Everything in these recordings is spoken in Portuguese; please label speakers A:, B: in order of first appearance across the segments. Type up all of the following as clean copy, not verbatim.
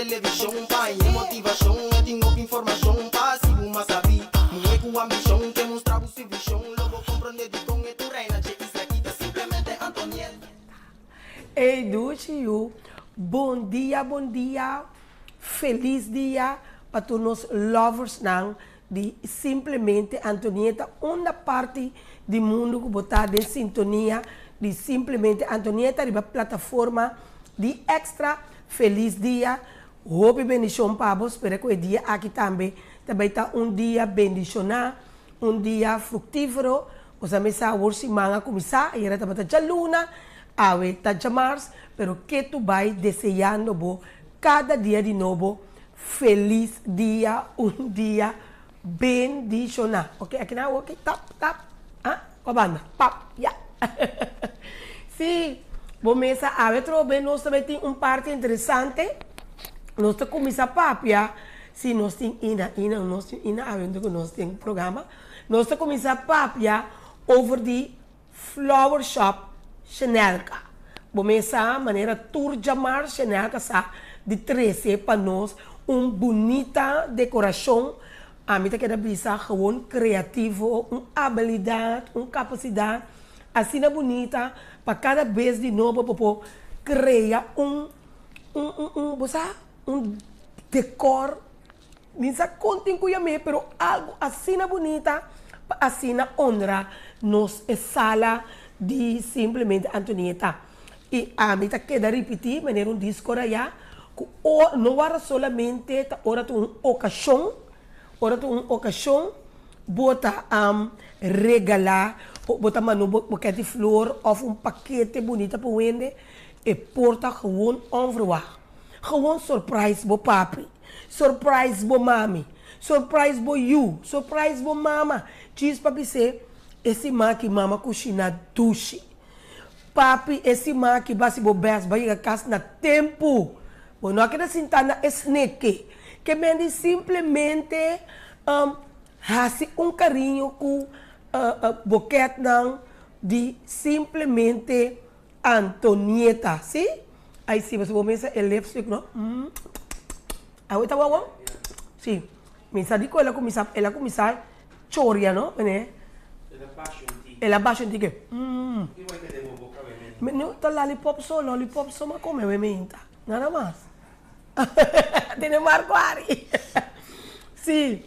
A: televisão, pai, motivação, tenho informação, passivo, mas sabe, não é com ambição, que mostrar o serviço, logo compreender de com e tu reina, que isso aqui tá simplesmente Antonieta.
B: Ei, Duchiu, bom dia, feliz dia para todos os lovers não, de simplesmente Antonieta, uma parte do mundo que está em sintonia de simplesmente Antonieta, de plataforma de extra feliz dia, hope bendição para vós, espero que o dia aqui também está dia bendicionado, dia fructífero, os amigos hoje semana começar, e era também a luna, a está Mars, pero que tu vai desejando bo, cada dia de novo, feliz dia, dia bendicionado. Ok, aqui não, ok, tap, com a banda, pap, yeah. Sim, vamos a ver, nós também temos parte interessante, nós começamos a papia, se nós temos havendo que nós temos programa, nós começamos a papia over the flower shop Chanelka. Vamos a maneira tour de amar Chanelka de 13 para nós, bonita decoração, a mim que bisa gewoon criativo, habilidade, capacidade, assim bonita, para cada vez de novo para criar decor, nem se contem com me, pero algo assim bonita, assim honra nos sala de simplesmente Antonieta. E a mim queda repetir, maneira disco já, não era solamente hora uma ocasião, bota regalar, bota um buquê de flor ou paquete bonito para vender e porta gewoon onverwacht. Gewoon surprise bo papi, surprise bo mami, surprise bo you, surprise bo mama. Diz papi se, esse maqui mama cozinha duche. Papi, esse maqui basi bo bes, vai a casa na tempo. Bo não quer sentar na snake. Que mende simplesmente hace carinho com boquete não de simplesmente Antonieta, sim? Aí sim, você vai pensar, ele é não? Aí tá bom? Sim. Mensagem que ela começar choria, não? Ela baixa um tique. Não, tá lollipop só mas come mementa. Nada mais. Tem Marco Ari. Sim.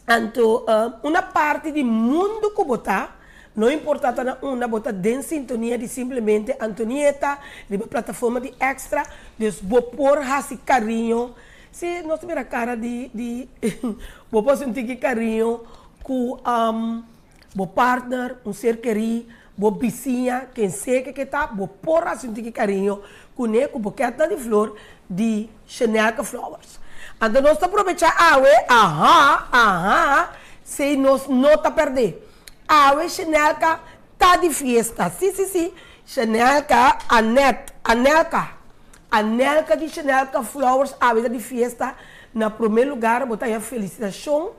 B: Então, uma parte do mundo que botar, não importa uma botar em sintonia de simplesmente Antonieta, de uma plataforma de extra, de vou pôr esse carinho. Se nós temos a cara vou pôr um carinho com o partner, ser querido, o vizinha, quem sei que está, vou pôr um carinho com o boquete de flor de Chanelka Flowers. Então, nós aproveitar se nós não está perder. Chanelka está de festa. Sim. Chanelka, Anelka de Chanelka Flowers, está de festa. Na primeiro lugar, botar a felicitação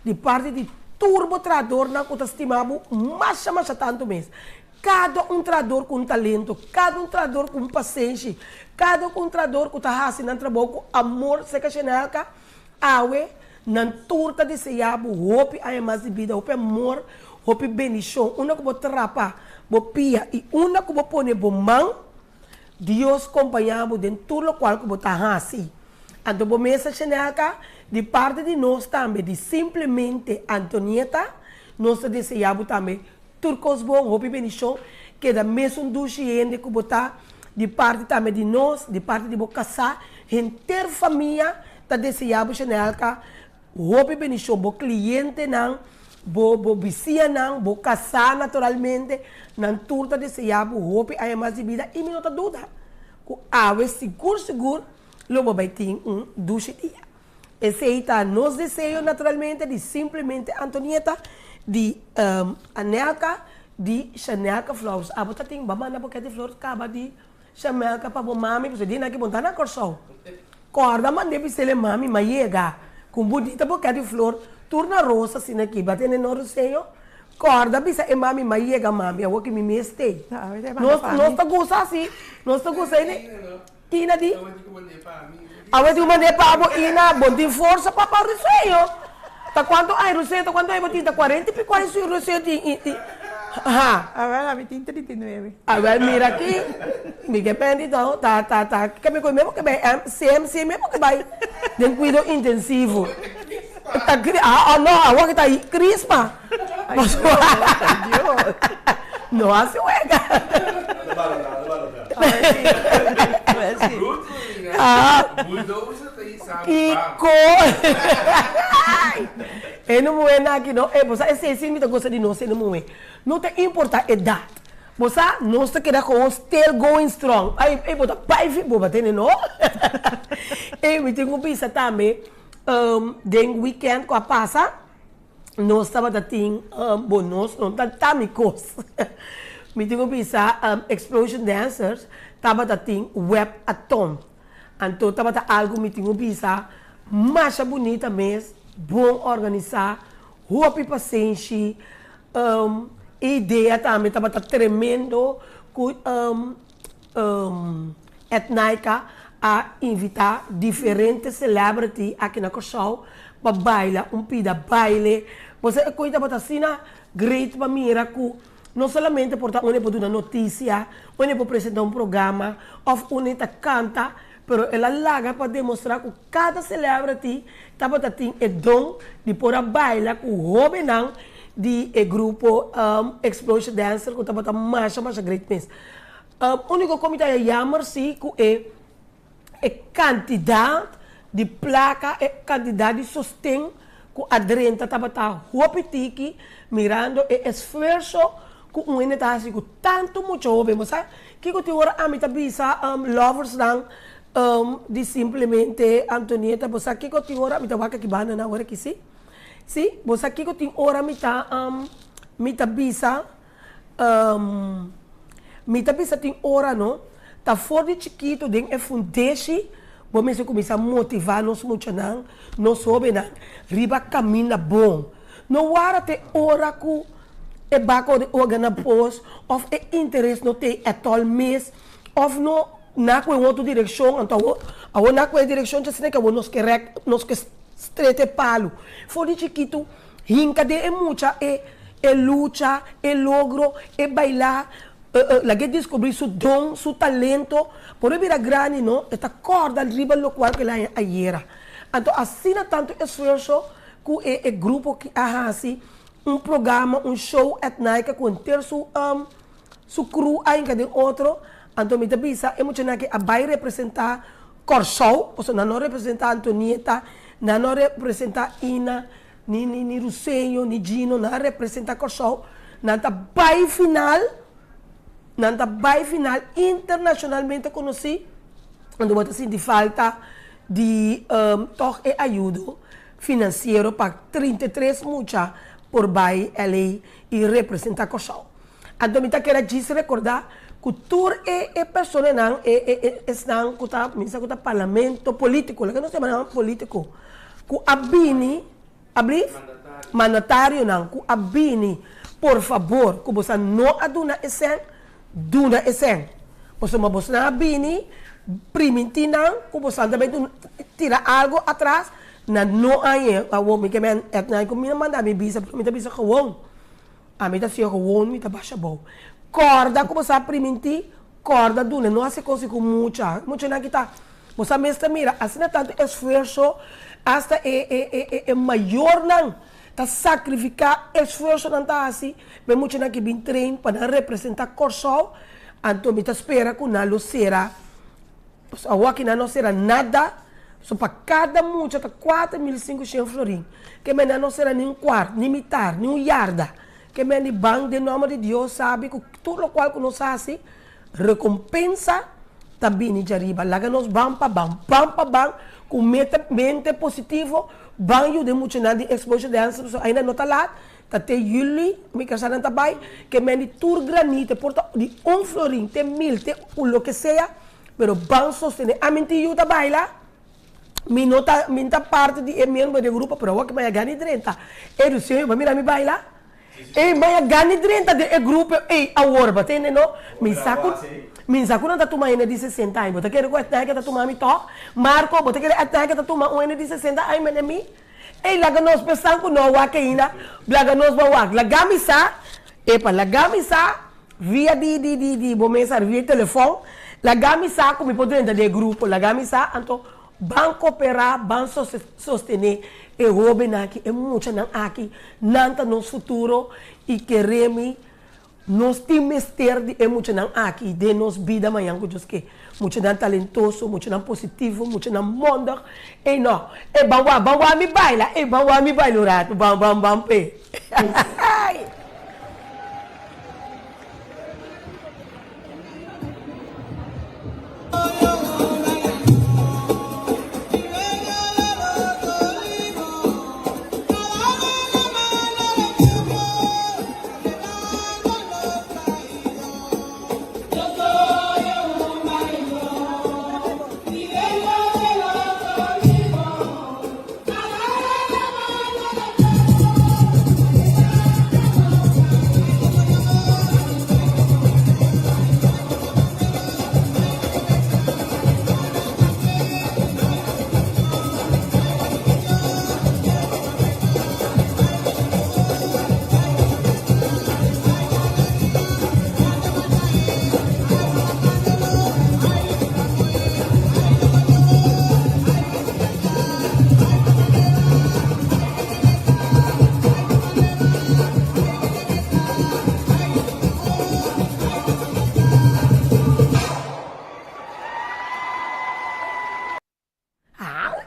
B: de parte de turbo trador na que estimamos mais tanto mesmo. Cada trador com talento, cada trador com paciência, cada trador que está fazendo trabalho com amor, se que Chanelka, na turta de seiabo, hope a mais de vida, hope amor, hope bendição, uma que vou trapa, vou pia e uma que vou pôr bo mão, Deus acompanhamos dentro tudo qual que vou estar assim. Então, vou mesa Chanelka, de parte de nós também, de simplesmente Antonieta, nós desejamos também turcos bom, hope bendição, que da mesmo duche que botar de parte também de nós, de parte de casar, inteira família, tá desejando Chanelka, hope bendição, bo cliente não, bo vizinha não, bo casar naturalmente, não turta desejando hope aí mais de vida e me não tá dúvida, com ave seguro, logo vai ter duche dia. Esse aí tá nos desejos naturalmente de simplesmente Antonieta, de Anelka, de Chanelka Flowers. A bota tem bamana porque de flores acaba de Chanelka para mami, você diz que montar na corção. Corda mande para mami, mas chega com bonita porque de flor, turna rosa assim aqui, batendo no roseio. Corda bisa mami, mas chega mami, eu que me mestei. Nós tá gosta assim, nós tá gosta ele. Tina di? Agora tem uma de pavo e na bom tem força para o receio. Tá quanto ai receio, tá quanto ai botin, tá 40 e 40 receio de
C: Agora me tem 39.
B: Agora mira aqui, me que pende então, tá, que me mesmo que vai, CMC mesmo que vai, tem cuidado intensivo. Tá não, agora que tá aí, crispa. Não hace hueca. E não é nada aqui, não. Você é assim, me gosta de nós, não é. Não tem importa a idade. Você não está querendo com still going strong. Aí, você vai vir, você tem não? E me tenho que pensar também, den weekend com a passa, nós estava dating, bom, nós não tá me coisa. Me tenho que pensar, Explosion Dancers, estava dating web-a-thon. Então, estava algo, me tenho que pensar, mais bonita mesmo, bom organizar, roupa paciente, ideia também estava tremendo, etnica, a invitar diferentes celebrities aqui na show para bailar, pida baile. Você cuida para assim, great para mira que não somente por onde pode dar notícia, onde pode apresentar programa, ou onde canta, pero ela larga para demonstrar que cada celebrity estava tendo o dom de poder bailar com o jovem de grupo Explosion Dancer, que estava mais great mesmo. O único que é jammer sim que é quantidade de placa, é quantidade de sostém que a drenta estava tiki mirando o esforço que um ene está assim, tanto muito jovem, sabe? Que eu tenho a minha bisa lovers não de simplesmente Antonieta, você que eu tenho a minha vaca que bana na hora que sim, sim, você que eu tenho a minha bisa tem hora não, tá fora de chiquito, den é fundeixe, vamos começar a motivar nós muito não, nós soube não, riba caminha bom, não hora ter hora que é baco de organa pos, of é interesse no ter etol mês, of no na com outra direção, então a na com a direção já se que nós que strete palo, fora de chiquito, hinca de é muita é luta, é logro, é bailar. La que descobrir su dom, su talento, por vir a grande, não? Esta corda riba lo qual que lá ayer. Então, assim tanto esforço que o grupo que assim programa, show etnica com ter su crew ainda de outro. Então, me pensa, é muito que a vai representar Corsol, ou seja, não representar Antonieta, não representar Ina, ni Rusenho, ni Gino, não representar Corsol, não vai final. Nanta vai final internacionalmente conhecido, quando você sente falta de ajuda financeira para 33 mucha por vai LA e representar a show. Então, eu quero recordar que tour é pessoa não estão com o parlamento político, que nós chamamos político, que abini, mandatário não, que abini, por favor, que você não aduna esse duna esen. Você uma bolsa na bini, primitina, que você também tira algo atrás, na não aí, a homem que me etna com minha manda me bisa gewoon. A mim tá se gewoon, me tá baixa bom. Corda que você primiti, corda duna, não hace coisa com muita na que tá. Você mesmo mira, assim tanto esforço, hasta é maior não. Tá sacrificar esforço não tá assim, mas muito na que vem treino para representar Corsol, então me espera que não será, a que não será nada, só para cada muito tá 4.500 florins, que me não será nem um quarto, nem mitar, nem um yarda, que me nem banco de nome de Deus sabe que tudo o qual que nós assim recompensa também de arriba, lá que nós vamos para bam, com mente positivo. Banho de muito na de Explosion Dancers ainda não está lá, até julho, me casar não tá bem, que me tour granite, porta de florim, tem 1.000, tem o que seja, pero ban sostener, a mim te ajuda a bailar, minta parte de membro do grupo, pero que vai ganhar 30, e do senhor, mira me bailar, e vai ganhar 30 de grupo, e a orba, tem não, me Minsa, quando tá tomando de 60 anos, você quer que tá tomando to? Marco, você quer que tá tomando de 60 anos, mas mim? Ei, laga nós pensando que não wak ainda, laga nós vai wak. Lagamisa, via de bom mensagem, via telefone, lagamisa, como pode entrar de grupo, lagamisa, então, banco operar, banco sostener, e roubo aqui, é muito aqui, nanta nosso futuro, e queremos, nós temos ter de muito aqui, de nos vida amanhã, que muito talentoso, muito positivo, muito mundo, e não, e bangwa mi baila, e bangwa mi baila, rato, bam, pe.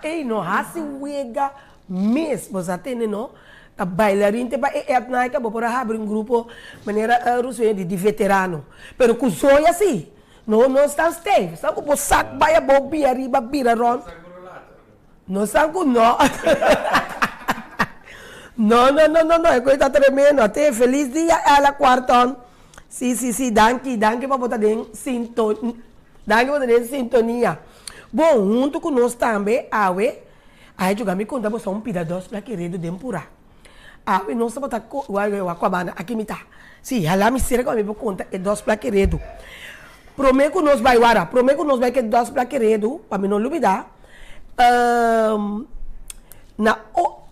B: Ei, no hasi wega mesmo, você tem, não? A bailarina te vai etna que por abrir um grupo maneira russo de veterano. Pero com zoia assim, não está stay. Sabe que o saco vai a bobi arriba bira ron. Não sabe não. Não, é coisa tremenda. Até feliz dia ela quarton. Sim, danke para botar em sintonia. Danke para botar em sintonia. Bom, junto com nós também, aí jogar me conta você pida dos para querer tempura. Awe nós botar com a banda aqui me tá. Sim, ela me será que me conta é dos para querer. Prometo que nós vai guardar, prometo que nós vai que dos para querer, para me não olvidar.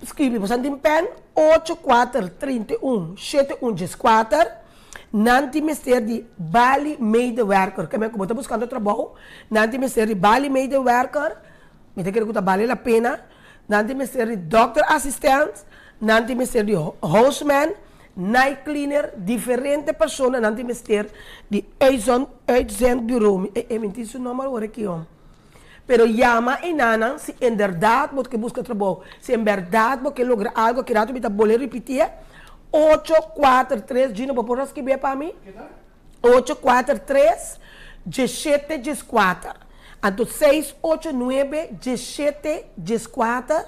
B: Escreve você tem pen 8431 7114. Nanti mister de Bali medewerker. Kami ko bota buscando trabalho. Nanti mister de Bali medewerker. Me te quero que vale a pena. Nanti mister de doctor assistant. Nanti mister de houseman, night cleaner, diferente pessoa. Nanti mister de uitzendbureau. Mentir seu nome agora aqui, ó. Pero llama e nana se em verdade você busca trabalho. Se em verdade você logra algo que rato me tá boleh repetir. 843, Gino, por escrever para mim? 843 1714. Então, 689 1714.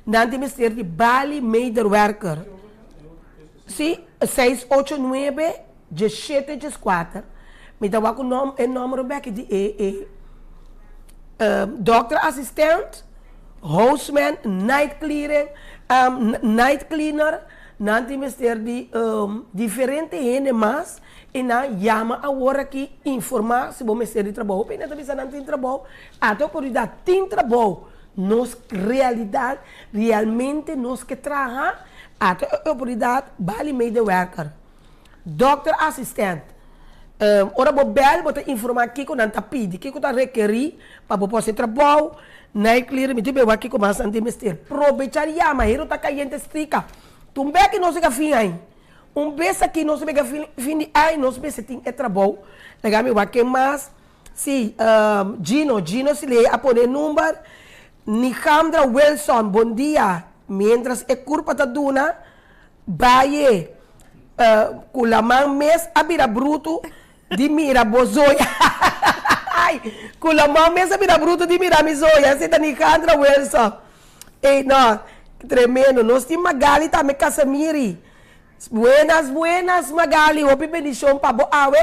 B: Nanti ministério de Bali Medewerker. Sim, 689 1714. Me dá o número back de doctor assistant, houseman, night cleaner, nanti ministério de diferente gente mas e na chama agora aqui informar se você ministério de trabalho, porque não está não tem trabalho, a autoridade tem trabalho, nós realidade realmente nós que trabalhar a autoridade vale medewerker, doctor assistant, ora bo bel bota informar aqui que não tá pedi, que tá requerir para você trabalho, night cleaner, me tiver aqui como anti ministério, aproveitar chama, hero tá caindo estrica. Tumbe que não se fim aí. Beijo aqui não se pega fim aí, não se se tem trabalho. Legal, o que mais? Sim, Gino se lê a poner número. Nicandra Wilson, bom dia. Mientras é curva da duna, vai com a mão mês abira bruto de mira bozoia. Com a mão mês abira bruto de mira mizoia. Essa é Nicandra Wilson. E não. Tremendo, nós temos Magali também, Casamiri. Buenas, Magali. Hope bendição para bo awe.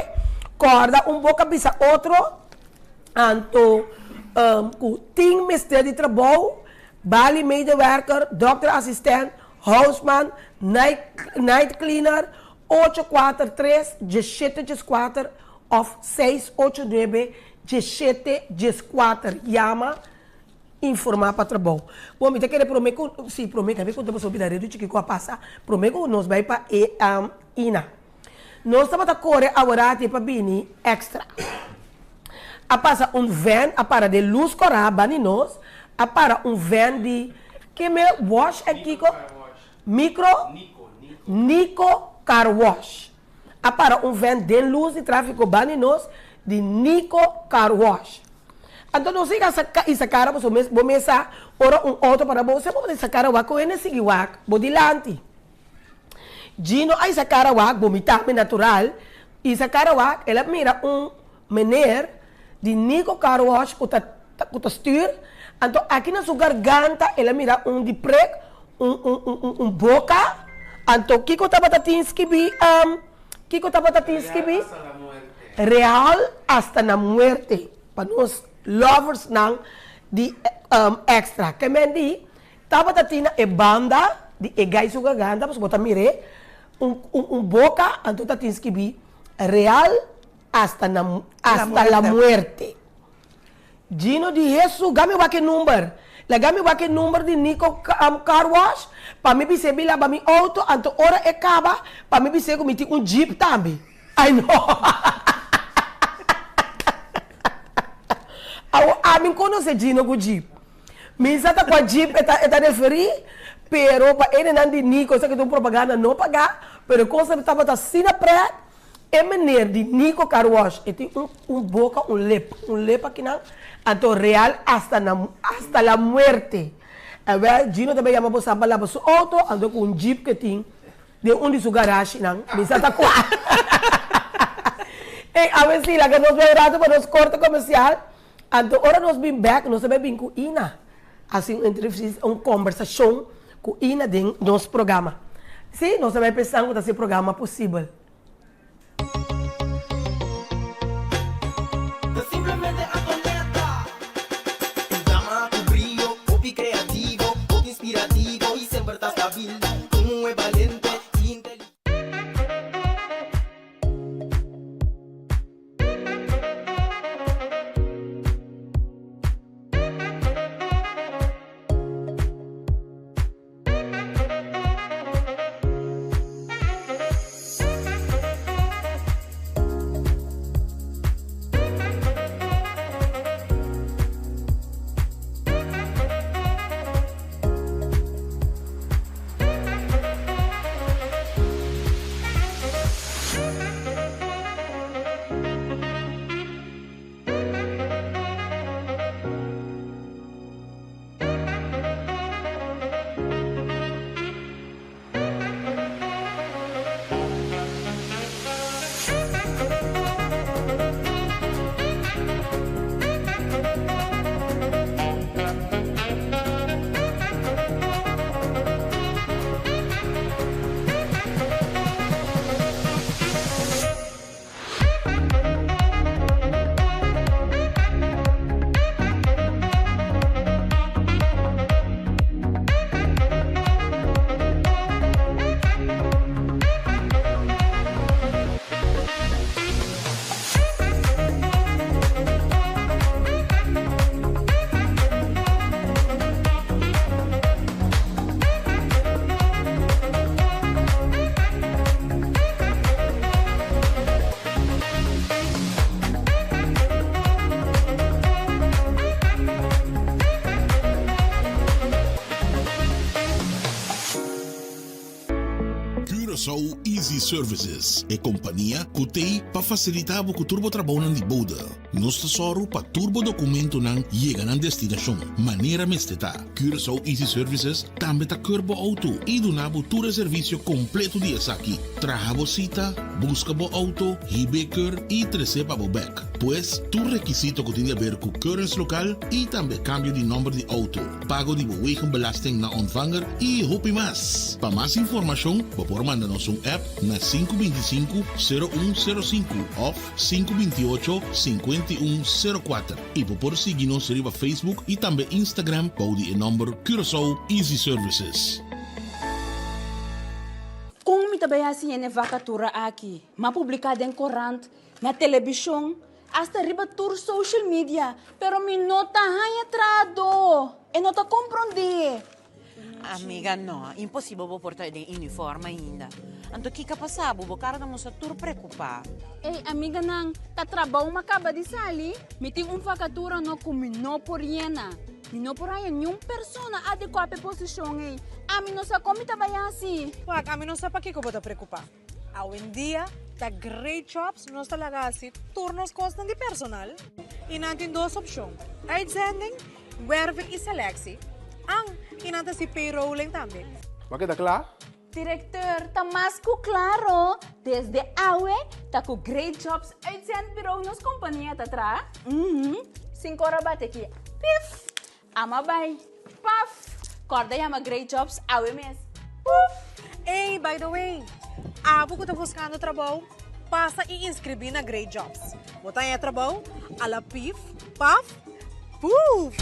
B: Corda, pouco bisa outro. Anto, tem mestre de trabalho, Bali medewerker, doctor assistant, houseman, night cleaner, 843 1714 of 689-1714. Llama, informar para trabalho. Bom, me querer prometo, sim, prometo, que quando você ouvir do que passa, prometo nós vai para Ina. Nós estamos a correr agora para Bini extra. A passa van a para de luz corá bani nós, a para van de que me wash aqui com Nico Car Wash. A para van de luz de tráfego bani nós de Nico Car Wash. Então, não sei essa cara, você vou começar ora auto para você, vou essa cara wa com ele seguir wa, vou dilante. Gino, essa cara wa, vomitar natural, essa cara wa, ela mira meneer de Nico Car Wash que tá stuur, então aqui na sua garganta, ela mira de preg, boca, então Kiko Tabatatinski bi, real hasta na muerte, para nós lovers ng di extra. Kaya di, tabatatina e banda, di e guys yung gaganda, tapos bota mire, boca, anto tatinski bi, real hasta la muerte. Gino di Jesus, gami wake number. Lagami wake number di Nico Car Wash, pa mi bise bila ba mi auto, anto ora e kaba, pa mi bise kumiti jeep tambi. I know. Amin conosce Gino com Jeep. Minsa tá com a Jeep, está referi, pero para ele não de Nico, só que tem propaganda não pagar, pero coisa estava assim na pré, é maneira de Nico Car Wash, e tem boca, lepa aqui não, então real hasta la muerte. A ver, Gino também chama para saber lá para seu auto, ando com Jeep que tem, de onde sua garagem não, minsa tá com. E a ver se lá que nós vai rato para nos corte comercial. Então, agora nós vamos back, nós vamos vir com Ina. Assim, uma conversação com Ina dentro do nosso programa. Sim, nós vamos pensar que esse programa é possível.
A: Simplesmente Antonieta. Tu drama, tu brillo, popi creativo, popi inspirativo y siempre estás stabil. Tú es valente y inteligente.
D: Curaçao Easy Services é companhia que tem para facilitar o turbo trabalho de boda. Nós tesoro para turbo documento não chega na destinação. Maneira mesteta. Curaçao Easy Services também tá curbo auto e do nabo todo serviço completo de aqui. Traga cita, busca bo auto, hibeker e receba bo back. Pois tu requisito que tem a ver com currency local e também cambio de número de auto. Pago de wegenbelasting na ontvanger e hopi mais. Para mais informação, por mandar nos app na 525-0105 ou 528-5104 e por seguir nos riba Facebook e também Instagram para o número Curaçao Easy Services.
E: Como me também assim é vacatura aqui, mas publicada em corrente, na televisão, hasta riba tour social media, pero mi nota hanya trado, e nota compreende.
F: Amiga, no, impossível vou portar de uniforme ainda. Anto que passar, vou cara da moça tur preocupar.
E: Ei, amiga nang, ta trabaho makaba di sali, meeting vacatura no kumino por yena. Não por aí nenhuma pessoa adequada para a posição aí. A mim não sabe como está assim.
G: Ué, a mim não sabe para que eu vou te preocupar. Hoje em dia, tá great jobs, nós está lá assim, turnos costam de personal. E não tem duas opções. Uitzending, werving e selectie. E não tem payrolling também.
H: Wat is dat klaar?
E: Diretor, tá mais que claro. Desde awe, tá com great jobs uitzendbureau nos companhia tá atrás. 5 horas bate aqui. Pif! Ama bay. Paf! Corda yama great jobs awe mes. Puf!
G: Hey, by the way, vou estar buscando trabalho, passa e inscrever na Great Jobs. Botar em trabalho, ala pif, paf, puf!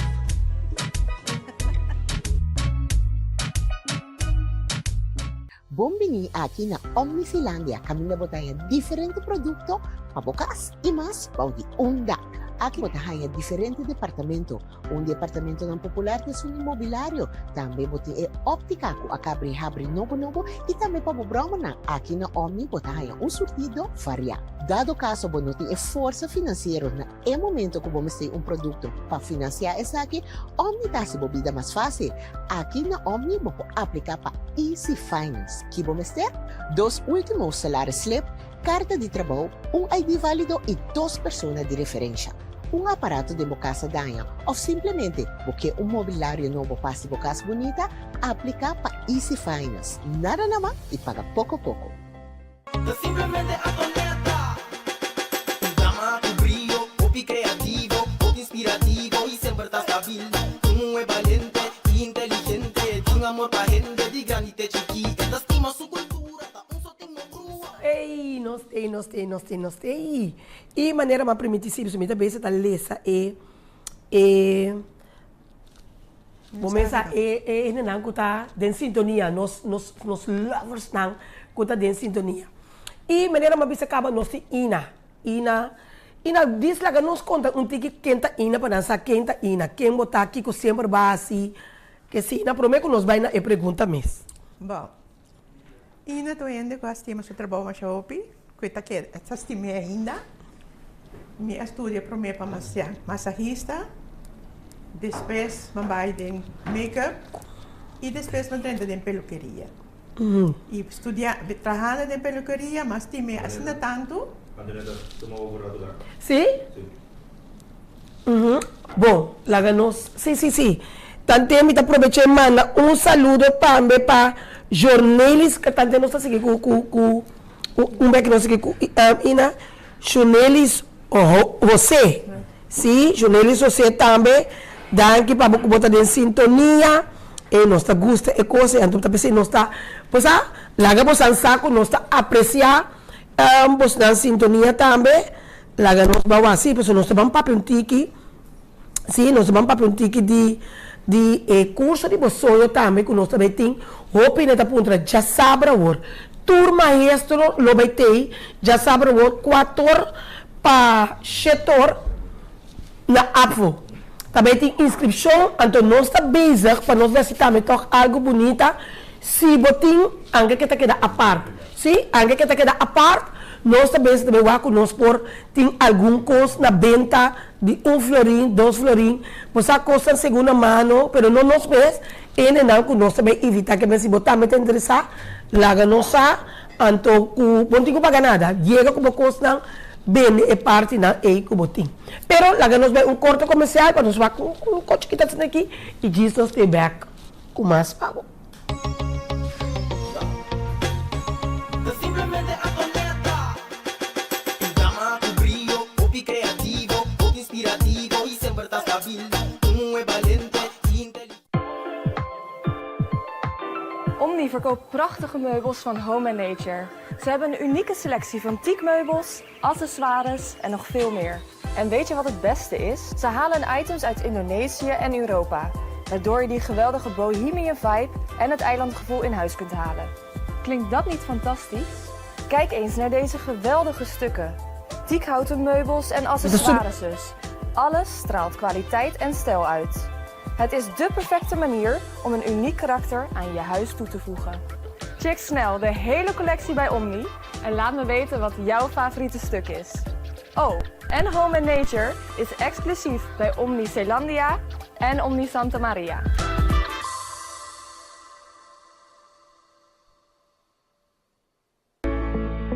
I: Bombini aqui na Omnisilândia, kami na botaya diferente produto, pabukas e mas paudi unda. Aqui botaya diferente departamento. Departamento ng popular de sun imobiliário. Também botaya óptica ko akabri-habri novo e também pabubroma na aqui na Omni botaya surtido varia. Dado caso bonuti força financeiro na momento que vamos ter produto para financiar essa aqui, Omni tá se bobida mais fácil. Aqui na Omni vou aplicar para Easy Finance. Que vamos ter 2 últimos salários slip, carta de trabalho, ID válido e 2 pessoas de referência. Aparato de casa danha ou simplesmente porque mobiliário novo passe casa bonita, aplicar para Easy Finance. Nada naman e paga pouco.
A: Simplemente atoneta. Llama tu brillo, copy creativo, copy inspirativo y siempre estás stabil. Es valiente y inteligente, tiene amor para gente de grande chiquita, estima su cultura,
B: Ei, nós tem. E maneira mais primitiva, se me também está lesa começa não está em sintonia, nós lovers não está em sintonia. E maneira mais bisa acaba nós ina diz lá que nós conta tiki quenta ina para dançar quenta ina, quem botar aqui que sempre vai assim, que se ina promete que nós vai na e pergunta mesmo.
C: Bom, ina tô indo com as timas do trabalho mais hopi, coita que essas timas ainda, me estudia para mim para massagista, depois me vai de make-up e depois me treina de peluqueria. E estudiar, trabalhar de peluqueria, mas time assina tanto.
B: Sim? Bom, lá nós, sim. Tante me aproveitei manda saludo também para jornalistas que tante nós seguir com que nós seguir com ina jornalistas você, sim, jornalistas você também dá aqui para botar em sintonia e nós tá gosta e coisa então tá pensando nós tá pois lá que você saco nós tá apreciar ambos na sintonia também lá que nós vamos assim pois nós vamos para tiki sim nós vamos para tiki de curso de sonho também que nós também tem hope neta punta já sabe o turma maestro lo vai ter já sabe o 4 para setor na APVO também tem inscrição então nós está bezig para nós ver se também toch algo bonita se botin anche que tá queda a parte sim anche que tá queda a parte nós também também com nós por tem algum custo na venda de 1 florim 2 florim pois a custa segunda mão pero não nos vês e não que nós também evitar que se botar me interessar lá nós então com não tem que pagar nada chega com custa bem é parte na que botin pero lá nós vai corte comercial para nós vai com coche que tá aqui e diz nós stay back com mais pago.
A: Simplemente atoneta. Llama tu brillo, copy creativo, copy inspirativo y siempre estás stabil. Es valiente y inteligente.
J: Omni verkoopt prachtige meubels van Home & Nature. Ze hebben een unieke selectie van teakmeubels, accessoires en nog veel meer. En weet je wat het beste is? Ze halen items uit Indonesië en Europa, waardoor je die geweldige bohemian vibe en het eilandgevoel in huis kunt halen. Klinkt dat niet fantastisch? Kijk eens naar deze geweldige stukken. teakhouten meubels en accessoires. Alles straalt kwaliteit en stijl uit. Het is dé perfecte manier om een uniek karakter aan je huis toe te voegen. Check snel de hele collectie bij Omni en laat me weten wat jouw favoriete stuk is. Oh, en Home & Nature is exclusief bij Omni Zeelandia en Omni Santa Maria.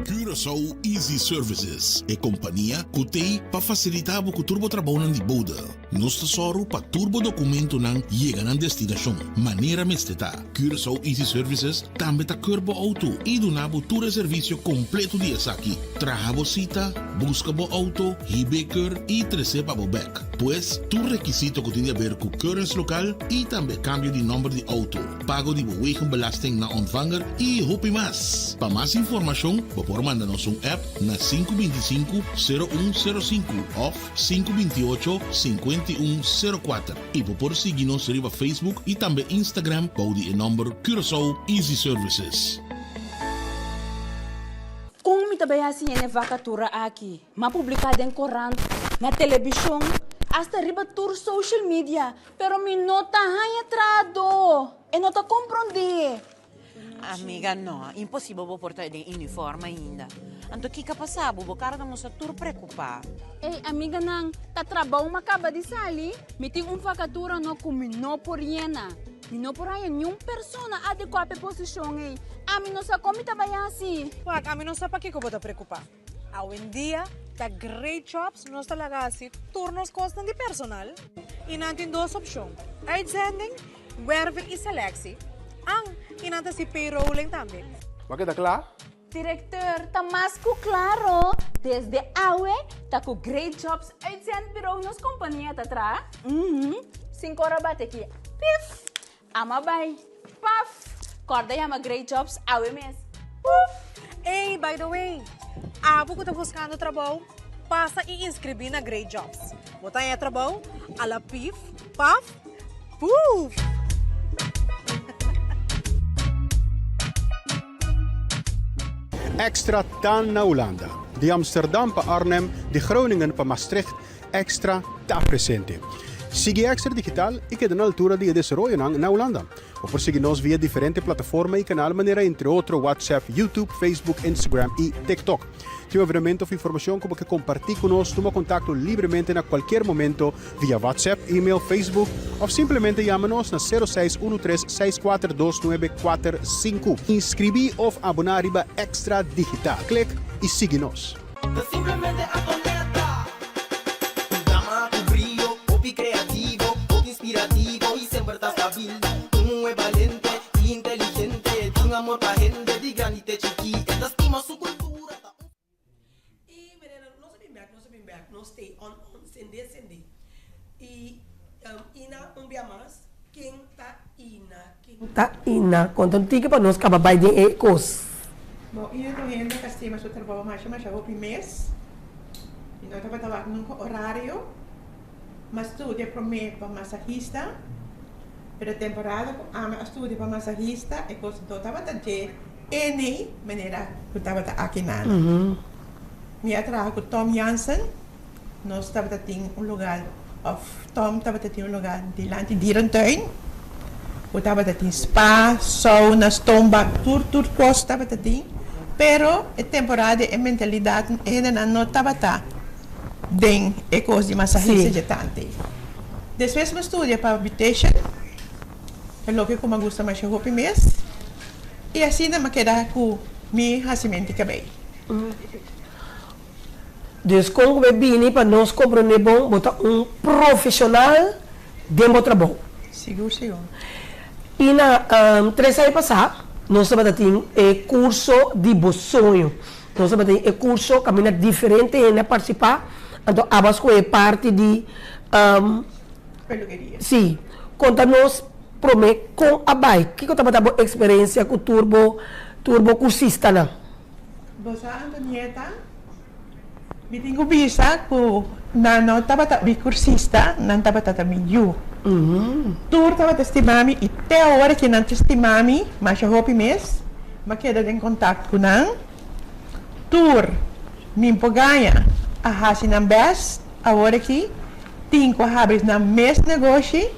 D: Curaçao Easy Services é companhia que tem para facilitar o turbo trabalho de boda. Nós tesoro para turbo documento não chega na destinação. Maneira mesteta. Curaçao Easy Services também tá curbo auto e do nabo todo serviço completo de aqui. Traga cita, busca bo auto, hibeker e receba bo back. Pois, tu requisito que tem a ver com currency local e também cambio de número de auto. Pago de belasting na ontvanger e hopi mais. Para mais informação, por mandar-nos app na 525-0105 ou 528-5104 e por seguir-nos no Facebook e também Instagram para o número Curaçao Easy Services.
E: Kung mitabaya siya na vakatura aqui, mapublicada em corante, na televisão, hasta riba tour social media, pero mi nota hay atrado, e nota compreende.
F: Amiga, no, impossível vou portar de uniforme ainda. Anto que passar, vou cara não se tur preocupar.
E: Ei, amiga nang, ta trabalho macaba de sali, miting vakatura no kumino por yena. Não por aí nenhuma pessoa adequada à posição aí. A mim não sabe como trabalhar assim.
G: Wag, a mim não sabe para que eu vou te preocupar. Hoje em dia, tá great jobs, nós talaga assim, turnos costam de personal. E não tem duas opções. Uitzending, werving e selectie. E não tem si payrolling também.
H: Wat is klaar?
E: Diretor, tá mais que claro. Desde hoje, tá com great jobs uitzendbureau nos companhia tá atrás. 5 horas bate aqui. Pif! Ama bay. Paf! Corda yama great jobs hoje mesmo. Puf!
G: Hey, by the way, abo que tá buscando trabalho, passa e inscrever na Great Jobs. Botar em trabalho, ala pif, paf, puf!
H: Extra TAN na Holanda. De Amsterdam para Arnhem, de Groningen para Maastricht, extra está presente. Sigue Extra Digital y queda na altura de desarrollo na Holanda. O por seguirnos via diferentes plataformas y canal maneira entre otros WhatsApp, YouTube, Facebook, Instagram y TikTok. Tem veramente of informação como que compartilhe conosco, toma contato livremente a qualquer momento via WhatsApp, e-mail, Facebook ou simplesmente chama-nos na 0613-642-945. Inscrevi ou abonar riba Extra Digital. Clique e siga-nos.
A: Simplemente a conecta. Dama com brilho, hobby criativo, hobby inspirativo e sempre está estável. É valente e inteligente, tem amor para gente de grande chiquita, estima sua cultura.
B: E menina, nós bem back, nós stay on sende. E ina bia mais, quem tá ina, conta tique para nós acabar de ecos.
C: Bom, eu estou indo que estima seu trabalho mais o mês. E nós estamos trabalhando num horário, mas tudo é para mim para massagista. Pero temporada ama estudo para massagista e coisa do estava a ter N maneira que estava aqui na. Minha trabalho com Tom Jansen, nós estava a ter lugar, Tom estava a ter lugar de lante dierentuin, eu estava a ter spa, sauna, stomba, tudo coisa estava a ter. Pero a temporada e mentalidade ainda não estava a den e coisa de massagista de tanto. Depois me estudo para habitation. É o que eu gosto mais de roupa mesmo. E assim eu me quedar com meu rascimento de cabelo.
B: Dus como we bini para nós compreender bom, botar profissional dentro do trabalho.
C: Seguro.
B: E na 3 anos passados, nós estamos tendo curso de sonho. Nós estamos tendo curso caminho diferente e participar. Então, a Basco é parte de
C: peluqueria.
B: Sim. Conta-nos com a bike. Que você tem experiência com turbo cursista não?
C: Você Antonieta, me tenho visto que não estava cursista, não estava também. Tur estava testimami e até a hora que não testimami, mas eu roupa mês, mas queda em contato com não. Tur me empolganha a hasi na best, agora aqui, tinha habres na mes negócio,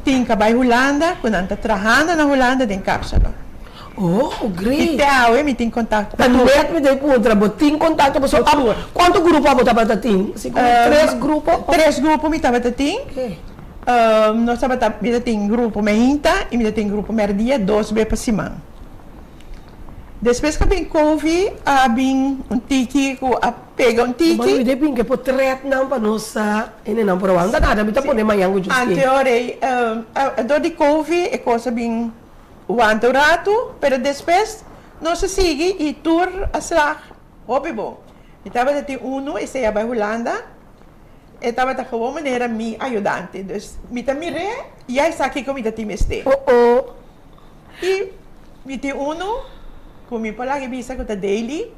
C: tinha vai Holanda, quando anda trabalhando na Holanda, tem cápsula.
B: Oh, great.
C: E até me tem contato.
B: Panuet me dei contra, botin contato com pessoa. Quanto grupo a botar para tin? Três grupos?
C: Três grupos me tava tin.
B: Okay.
C: Nós tava me tem grupo meinta e me tem grupo merdia, 2 vezes por semana. Depois que bem couve, bem tiki, pega tiki.
B: Mas me dei bem que potret não para nós, ele não para onde nada, me tá pondo manhã o justo.
C: Anteriormente, do de couve é coisa bem o rato, pero depois nós segue e tour a slag, hobby bom. Estava de uno e saia para Holanda. Estava de alguma maneira me ajudante, dus me tá mire e aí sabe como me tá timeste. E me tem uno, como para que bisa que tá daily,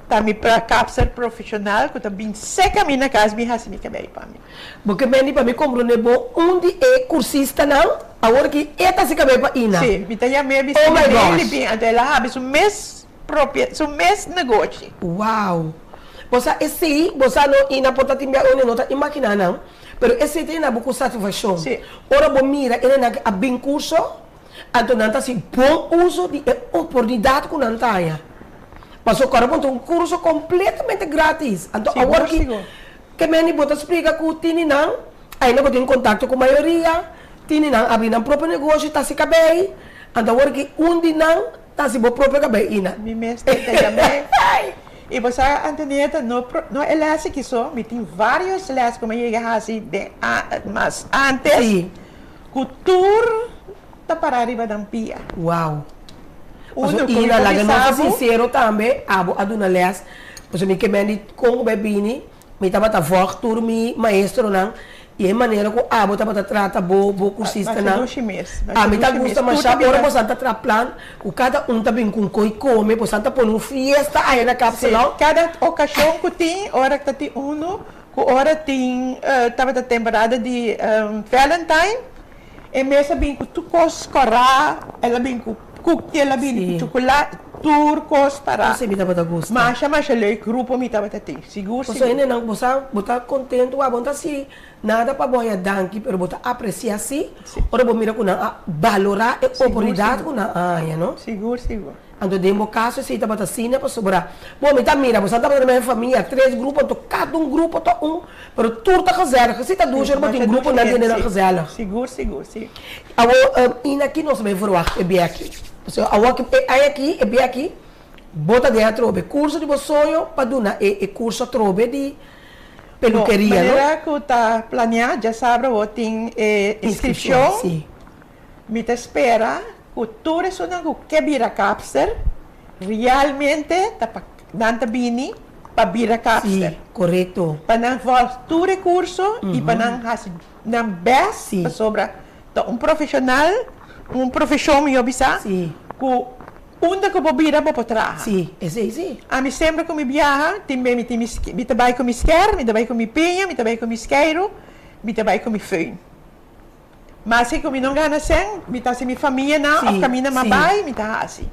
C: tá me para cápsula profissional, que tá bem seca minha na casa, me hasi me cabelo para mim.
B: Porque bem para me compreender bom, onde é cursista não, agora que eta se cabelo para ina.
C: Sim, me tá já me bisa
B: Oh my gosh.
C: bem, até lá habe o mês próprio, o mês negócio.
B: Wow. Você esse, você não ina porta timbia onde não tá imaginar não, pero esse tem na boca satisfação.
C: Sim.
B: Ora bom mira, ele na a bem curso, então não tá assim bom uso de oportunidade com nantaia. Mas o cara montou um curso completamente grátis. Então agora que me bota explica que o tini não, ainda que tem contato com a maioria, tini não abrir um próprio negócio, tá se cabei. Então agora que onde não, tá se bom próprio cabei ina.
C: Me mestre também. E você, Antonieta, não é lesse que só, me tem vários lesses como eu ia assim, mas antes,
B: Sim.
C: cultura tá para arriba da pia.
B: Uau. Mas
C: Uno,
B: ina lá não
C: sabe,
B: sincero também, a dona les, porque me que me com o bebini, me tava tá forte mi maestro não. E a maneira que a bota para trata bo cursista não. A mim tá gosta mas agora você tá traplando, o cada tá bem com coi come, você tá por uma festa aí na cápsula.
C: Cada ocasião que tem, hora que tem uno, que hora tem, tava da temporada de Valentine, e mesmo bem com tu coscorá, ela bem com cookie, ela bem com chocolate, turcos para.
B: Você me tava da gosta.
C: Mas leuk grupo me tava tem, seguro.
B: Você ainda não, você tá contente, a bota assim. Nada para boia danke, pero bota apreciar assim. Ora bom mira com valorar a oportunidade com a área, não?
C: Seguro.
B: Ando de caso se tá bota assim para sobrar. Bom, me tá mira, você tá na minha família, 3 grupos, cada grupo tá pero tudo tá casado, que se tá duas, mas tem grupo na dentro da casela.
C: Seguro, sim.
B: E aqui nós vamos ver é bem aqui. Você aqui é bem aqui. Bota de atrobe, curso de sonho para dona e curso atrobe de peluqueria, não?
C: Maneira que está planeado, já sabe, tem inscrição.
B: Sim.
C: Me te espera que tu resona que vira cápsula, realmente está dando bini para vira cápsula.
B: Sim, correto.
C: Para não fazer tu recurso e para não fazer na best para sobra profissional, profissão me observa.
B: Sim.
C: Onde que eu vou virar para trás?
B: Sim, sim.
C: A mim sempre que me viaja, me trabalho com isqueiro, me trabalho com penha, me trabalho com isqueiro, me trabalho com fã. Mas se eu não ganho sem, me tá sem minha família não, a caminha mais vai, me tá assim.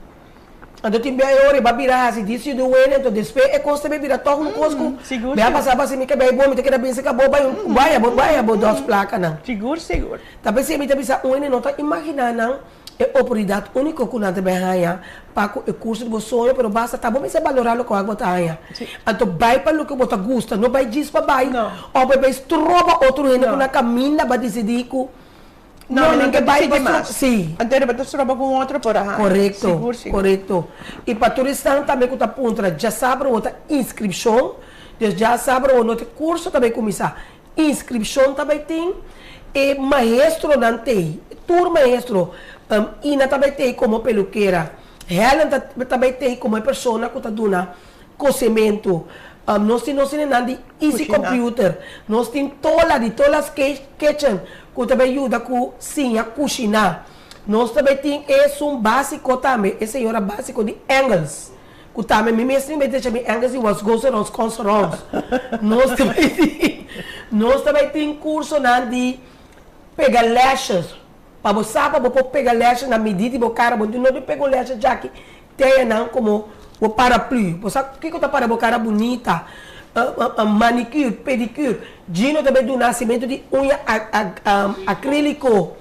B: Então tem bem hora para virar assim, disse do ele, então depois é costa bem virar todo no cosco.
C: Seguro.
B: Vai passar para cima que bem bom, me tem que bem se acabou, vai duas placas não.
C: Seguro.
B: Também se me tá pensando, ele não tá imaginando não. É oportunidade única que nós temos para o curso de sonho, mas basta tá bom você valorar o que você tem. Então vai para o que você gosta, não vai dizer para vai. Ou vai troca outro gente que na caminha vai decidir que
C: não vai para
B: sim.
C: Então vai troca com outro por aí.
B: Correto. E para turista também que está ponto, já sabe outra inscrição, já sabe o outro curso também começar. Inscrição também tem e maestro não tem, turma maestro. Ina também tem como peluqueira, Helen também tem como pessoa que está dando cozimento. Nós temos nada de easy computer, nós temos todas as kitchen que também ajuda a cozinhar. Nós também temos um básico também, esse é o básico de inglês. Que também me mesmo me deixa inglês e was goes around concerts. Nós também temos curso de pegar lashes. Para você pegar lashes na medida e o cara não pega lashes já que tem não como o paraplu. Você que está para a cara bonita, manicure, pedicure. Gino também do nascimento de unha acrílico.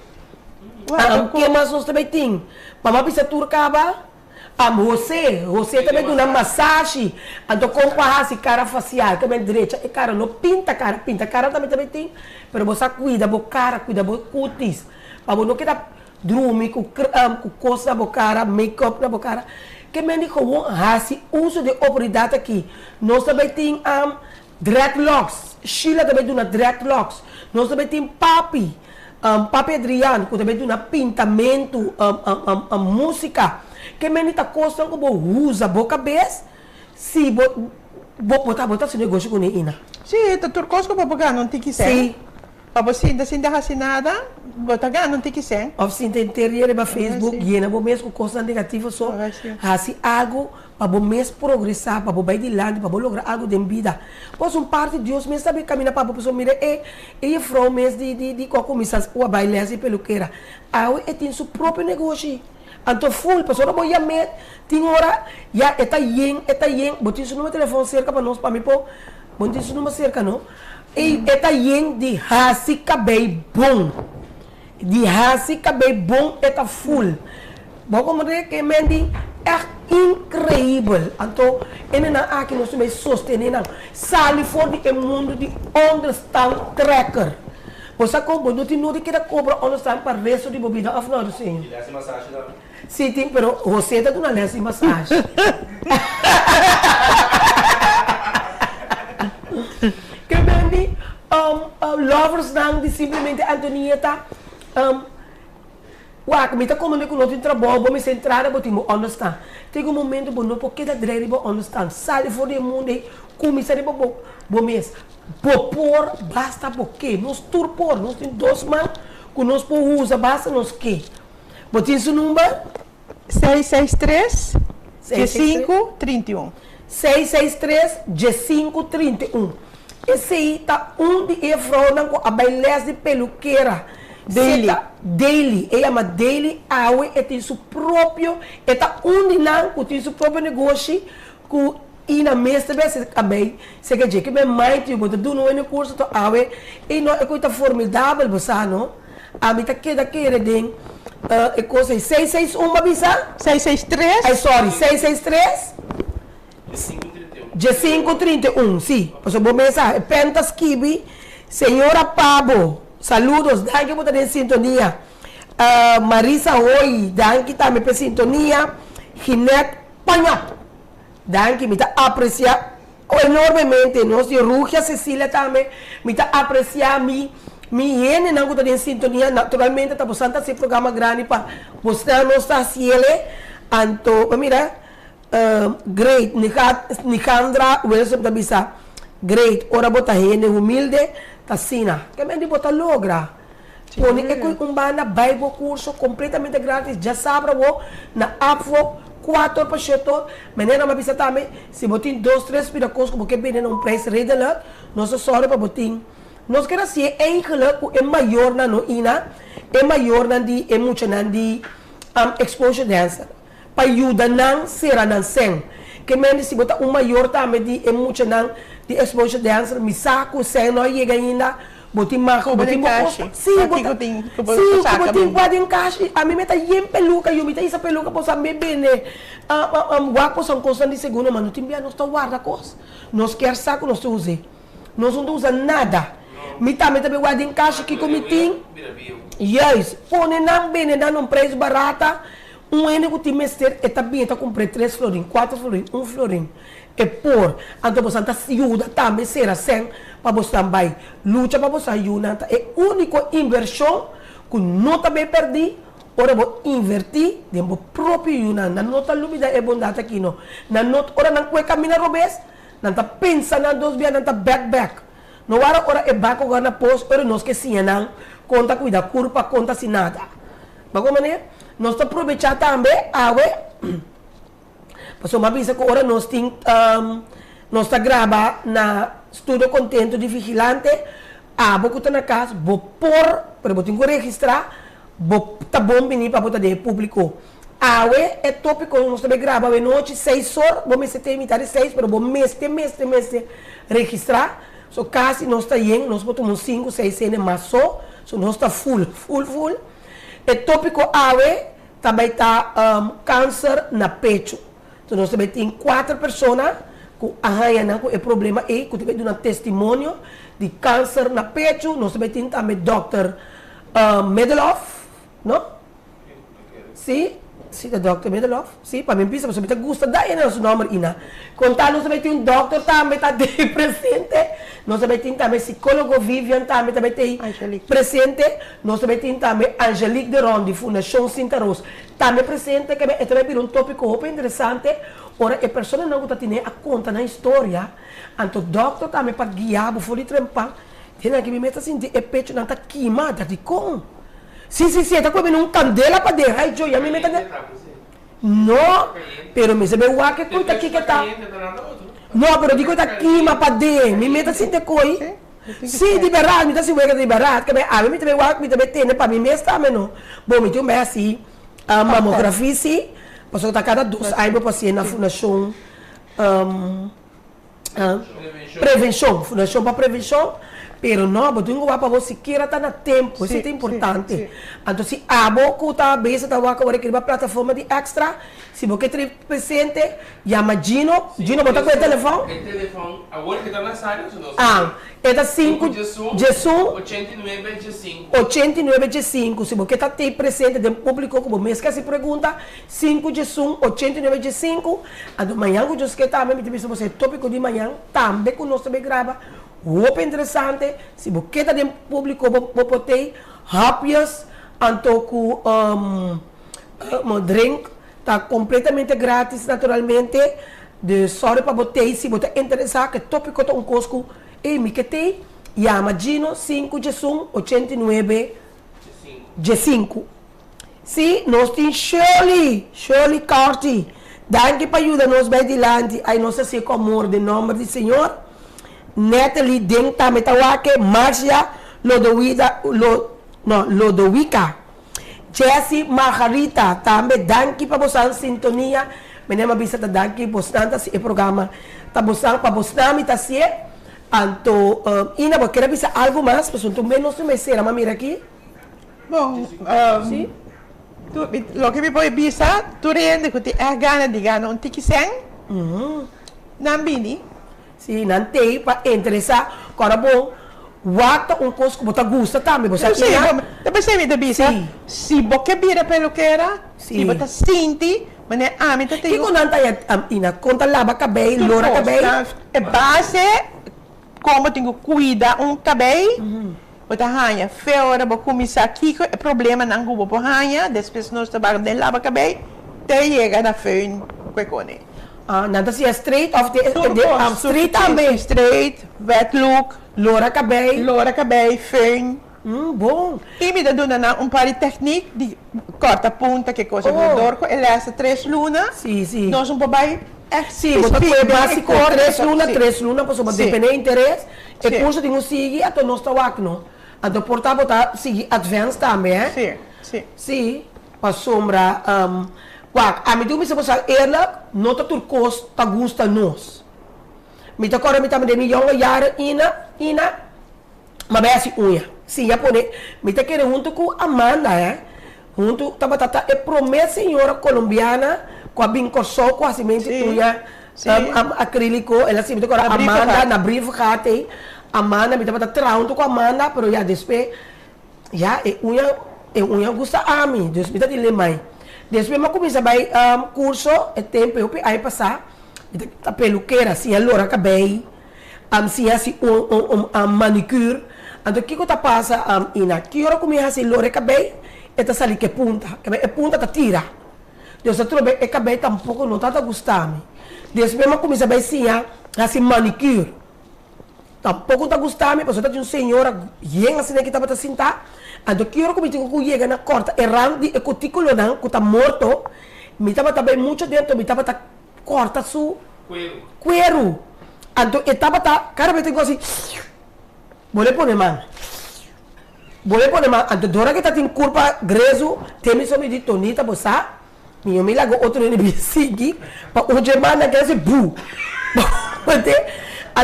B: Que mais nós também tem? Para precisa turcaba. Você também do na massagem. Então compara se cara facial, também direita e cara não pinta cara também tem. Pero você cuida bo cara, cuida bo cutis. Para não queda drume com coisa na boca cara, make-up na boca cara. Que mendi com hasi uso de oportunidade aqui. Nós também tem dreadlocks. Sheila também do na dreadlocks. Nós também tem papi Adriano, que também do na pintamento, música. Que menita costa como usa boca cabeça, se botar esse negócio com ina.
C: Sim, tá turcos com papaga não tem que ser.
B: Sim.
C: Para você ainda sem dar nada, botar não tem que ser.
B: Oficina interior no Facebook, e na mesmo com coisa negativa só, assim algo para o mês progressar, para o bairro de lado, para lograr algo de vida. Pois parte de Deus mesmo sabe caminhar para a pessoa mira e from mês de começar o baile assim pelo que era. Aí tem seu próprio negócio. Então, full, pessoa não pode me tem hora, já está yen, botin seu número de telefone cerca para nós, para mim, pô, botin seu número cerca, não? E está yen de hasi cabei bom, está full. Bom, como é que mendi é incrível. Então, ele não há que nós também sostener, não. Sali fora do mundo de understand tracker. Você compra, não tem nada que cobra understand para o resto de bebida, of não, sim. Sim, tem, pero você está dando lesse massagem. Que bem, lovers não de simplesmente Antonieta, como está comendo com outro trabalho, vou me centrar, vou te understand. Tem momento bom, não porque da dread vou understand. Sai fora do mundo, começa a bom mês. Por basta porque nós turpor, nós temos 2 mãos que nós podemos usar, basta nós que. Botin seu número?
C: 663 G531.
B: 663 G531. Esse aí está onde é frona com a beleza de peluqueira. Daily. Ele chama Daily Aue e tem seu próprio. Está onde não, tem seu próprio negócio. E na mesma vez, acabei, se quer dizer que bem mais, eu vou dar no curso do Aue. E não é coisa formidável, você não? A mim está querendo. É coisa 661, Babisa?
C: 663?
B: Ai, sorry, 663? G531, sim. Passou bom mensagem. Pentas Kibi, Senhora Pabo, saludos, danke por estar em sintonia. Marisa Oi, danke também por sintonia. Ginette Panhap, danke, me está apreciar enormemente. Nós de Rugia Cecília também, me está apreciar mi ene não está em sintonia, naturalmente está postando esse programa grande para mostrar nossa ciele. Então, mira, great, Nicandra Wilson da bisa, great, ora bota ene humilde, tá sina, que me bota logra. Pone é bana Bible curso completamente grátis, já sabe na Apvo 4%, menina ma bisa também, se botin 2, 3 piracos, porque bem um preço redelijk, nossa sorte para botin. Nós queremos ser eigenlijk é maior na ina, é maior na de é muito na de exposure dancer. Para ajudar não ser não sem. Que menos se botar maior também de é muito na de exposure dancer, me saco sem não chega ainda, botar marco, botar boca. Sim, botar guarda em caixa. A mim me tá em peluca, eu me tá essa peluca para saber bem né. Guapo são coisas de segundo, mas não tem bem nós tá guarda coisa. Nós quer saco nós usar. Nós não usa nada. Me também guarda em caixa que comitim. Yes, põe não bem, não preço barata. Ano que tem mestre, está bem, está comprei 3 florim, 4 florim, 1 florim. É por, então você está ajuda também, será sem, para você também luta para você ajudar. É a única inversão que não também perdi, ora vou invertir de meu próprio ajuda. Não está lúbida é bondade aqui, não. Não, ora não vai caminhar robês, não está pensando em 2 dias, não está back. Não era ora é back agora na pós, ora nós que sim, não, conta cuida, curva, conta sem nada. Mas como é? Nós estamos aproveitando também a água. Passou uma vez que agora nós temos, nós estamos gravando na Estúdio Contento de Vigilante. A água que está na casa, vou pôr, para eu tenho que registrar, vou tá bom venir para botar de público. awe é tópico, nós também gravamos noite, 6 horas, vamos ter metade 6, mas vamos mês registrar. So, quase nós está indo, nós botamos 5, 6 cenas, mas só, so, nós está full. É tópico awe, também está câncer na pecho. So, nós também tem 4 pessoas com arranha, com o problema aí, que também dá um testemunho de câncer na pecho. Nós também tem também Dr. Medeloff, não? Sim, sim, o Dr. Medeloff. Sim, para mim, pensa, você gosta daí, né? O nome Ina. Contar, nós também tem um doutor também está presente. Nós também tem também psicólogo Vivian também tem presente. Nós também tem também Angelique de Ron, de Fundação Cinta Rose, também presente, que é também um tópico muito interessante. Ora, a pessoa não está tendo a conta na história, então o doutor também para guiar, o folha trempar, tem que me meter assim, e pecho não está queimado, de como? Sim, está comendo um candela para derrar, e eu me meto. Não, pero me sabe o que coisa aqui que está. Não, pero digo está queima para derrar, me meto assim de coi. Sim, de verdade, me dá assim o de verdade, que me também o me também tem, para mim mesmo também não. Bom, me tem assim, a mamografia, sim. Passou a cada 2 anos para passar na fundação fundação para prevenção, pero não, mas tu para você queira estar no tempo, isso é importante. Então, se a boca está bem, está agora que uma plataforma de extra, se você tem presente, chama Gino, bota com o telefone.
K: O telefone, agora que está na sala,
B: é 5 G1 89 G5. Se você está presente no público, como mês que se pergunta, 5 G1 89 G5. Amanhã, eu estou também, você tópico de manhã, também com nós também grava. Muito interessante. Se você está no público, você pode rápidas, então com drink, está completamente grátis, naturalmente. De sorte para você, se você interessar, que tópico é cosco. E me que tem, chama Gino 5 G1 89 G5. Sim, nós temos Shirley Carty. Danke para ajudar nos bem adiante. Aí nós sei com amor de nome do Senhor. Natalie Denta Metawake, Marcia Lodowica. Jessie Margarita, também danke para você sintonia. Menema bisa ta danke bostanta si programa. Ta bostang para bostami ta si. Então, Ina, você quer dizer algo mais? Porque tu menos tu me será, mas mira aqui.
C: Bom,
B: sim.
C: Lo que me pode dizer, tu rende que te é gana de ganhar um tiquiseng. Não bini.
B: Sim, não tem para interessar. Agora, bom, waktu coisa que você gosta também. Você
C: sim, depois você me diz, se você vira pelo que era, se você sente, mas é a mim tá
B: tendo. E quando anda Ina, conta lava cabelo, loura cabelo.
C: É base como tenho cuidar cabelo. Você arranha, fora, vou começar aqui, é problema não vou por arranha, depois nós trabalhamos de lava cabelo, até chega na fim, que
B: nada se é straight of straight também.
C: Straight, wet look,
B: loura cabelo,
C: fim.
B: Bom.
C: E me dá um par de técnica de corta ponta, que coisa do dorco, ele é 3 lunas.
B: Sim.
C: Nós um pouco
B: sim, você pode básico 3 lunas, para depender do interesse. E curso tem que seguir até nós trabalhamos, não? Então, portanto, botar seguir advance também, Sim. Para sombra, a mim me se você ela nota turcos tá gusta nós. Me tá agora me tá de milhão de yara ina, mas bem assim unha. Sim, japonês. Me tá querendo junto com Amanda, junto tá batata é promessa senhora colombiana com a bincorso com a semente unha, acrílico, ela se me tá agora Amanda na brief cate. Amanda me tá batata junto com Amanda, pero já depois já é unha gusta a mim, Deus me tá de lemai. Depois eu comecei a curso, é tempo, eu aí passar, a peluqueira, assim, a loura cabelo, assim, manicure. Então, o que eu passa, Ina? Que hora comecei a fazer loura cabelo, esta sali que punta, tá tira. Deus, eu trouxe o cabelo tampouco não tá gostando. Depois eu comecei a assim, manicure. Tampouco tá gostando, mas eu tenho uma senhora, bem assim, que estava sentada. Então, que hora que eu chego na corta, errando de cutículo não, que está morto, me estava também muito dentro, me estava corta su cuero. Então, eu estava cara vez eu assim, vou pôr mão. Então, dora que está tem curva greso, tem me somente tonita, você, Minha mãe largou outro ano de seguir, para um germano que é assim, bu. Então,